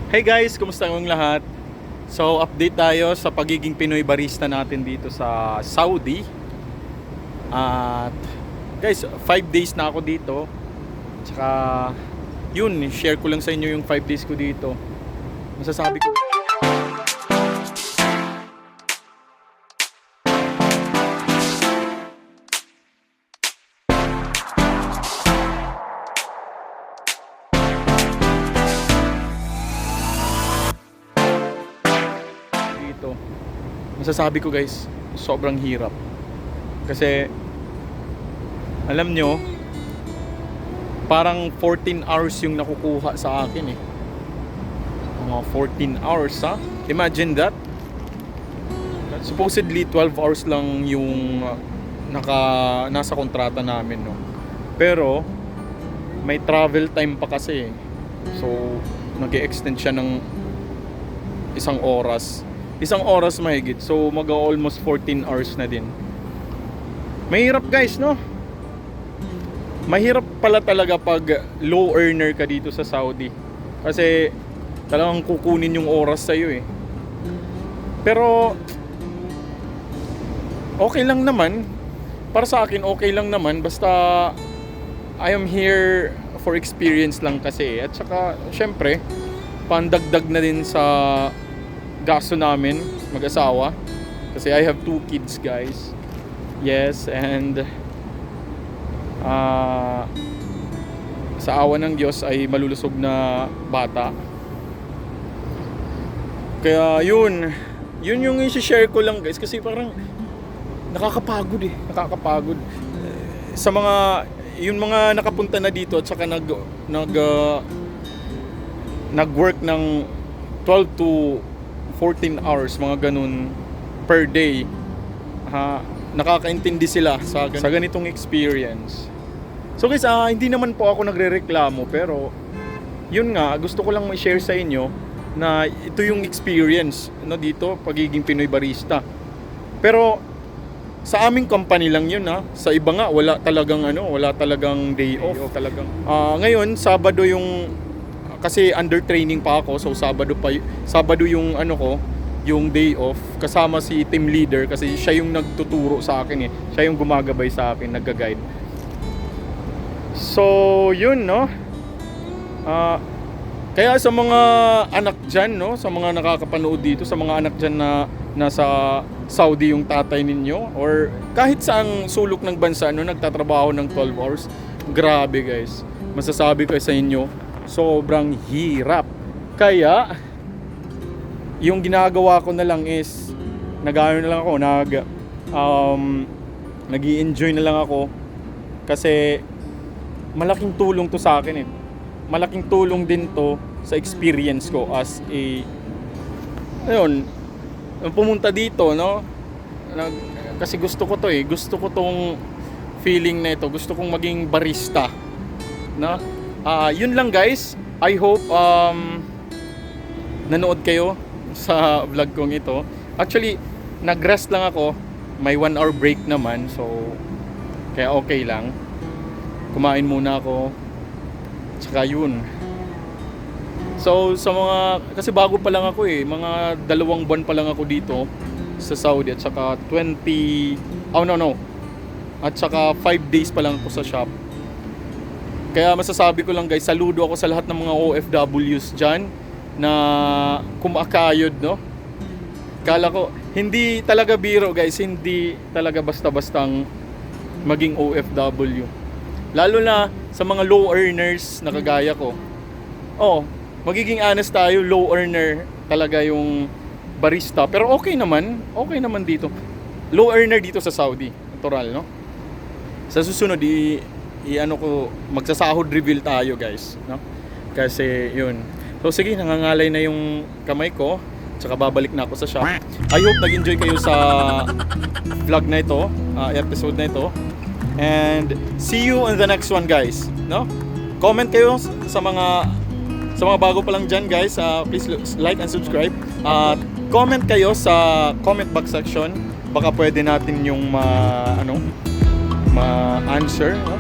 Hey guys, kumusta ang lahat? So, update tayo sa pagiging Pinoy barista natin dito sa Saudi. At guys, 5 days na ako dito. Tsaka yun, share ko lang sa inyo yung 5 days ko dito. Masasabi ko dito. Masasabi ko guys, sobrang hirap. Kasi alam nyo, parang 14 hours yung nakukuha sa akin eh. Mga 14 hours ha? Imagine that. Supposedly 12 hours lang yung nasa kontrata namin, no. Pero may travel time pa kasi. So nag-e-extend siya ng isang oras. Isang oras mahigit. So mag-almost 14 hours na din. Mahirap guys, no? Mahirap pala talaga pag low earner ka dito sa Saudi. Kasi talagang kukunin yung oras sa'yo eh. Pero okay lang naman. Para sa akin okay lang naman. Basta I am here for experience lang kasi. At saka syempre pandagdag na din sa gasto namin mag-asawa. Kasi I have 2 kids guys. Yes, and sa awa ng Diyos ay malulusog na bata. Kaya yun yung i-share ko lang guys. Kasi parang nakakapagod eh. Nakakapagod. Sa mga, yung mga nakapunta na dito at saka nag-work ng 12 to 14 hours, mga ganun per day. Nakakaintindi sila sa ganitong experience. So guys, hindi naman po ako nagrereklamo, pero yun nga, gusto ko lang i-share sa inyo na ito yung experience no, dito, pagiging Pinoy barista. Pero sa aming company lang yun ha. Sa iba nga wala talagang day off talagang. Ngayon Sabado yung, kasi under training pa ako, so Sabado yung yung day off, kasama si team leader kasi siya yung nagtuturo sa akin eh. Siya yung gumagabay sa akin, nagga-guide. So, yun no. Kaya sa mga anak dyan, no, sa mga nakakapanood dito, sa mga anak dyan na nasa Saudi yung tatay ninyo, or kahit saang sulok ng bansa, no, nagtatrabaho ng 12 hours, grabe guys. Masasabi ko sa inyo, sobrang hirap. Kaya yung ginagawa ko na lang is nag-i-enjoy na lang ako kasi malaking tulong to sa akin eh. Malaking tulong din to sa experience ko as pumunta dito, no? Kasi gusto ko to eh. Gusto ko tong feeling na ito. Gusto kong maging barista, no? Yun lang guys. I hope nanood kayo sa vlog kong ito. Actually, nag-rest lang ako. May 1 hour break naman. So, kaya okay lang. Kumain muna ako. Tsaka yun. So, kasi bago pa lang ako eh. Mga 2 buwan pa lang ako dito sa Saudi. At saka At saka 5 days pa lang ako sa shop. Kaya masasabi ko lang guys, saludo ako sa lahat ng mga OFWs dyan na kumakayod, no? Kala ko, hindi talaga biro guys, hindi talaga basta-bastang maging OFW. Lalo na sa mga low earners na kagaya ko. Magiging honest tayo, low earner talaga yung barista. Pero okay naman dito. Low earner dito sa Saudi, natural, no? Sa susunod, magsasahod reveal tayo guys, no? Kasi yun. So sige, nangangalay na yung kamay ko. Tsaka babalik na ako sa shop. I hope nag-enjoy kayo sa vlog na ito, episode na ito. And see you in the next one guys, no? Comment kayo sa mga bago pa lang dyan guys. Please like and subscribe. Comment kayo sa comment box section. Baka pwede natin yung ma-answer, no?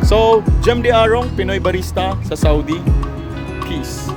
So, Jem De Arong, Pinoy barista sa Saudi. Peace.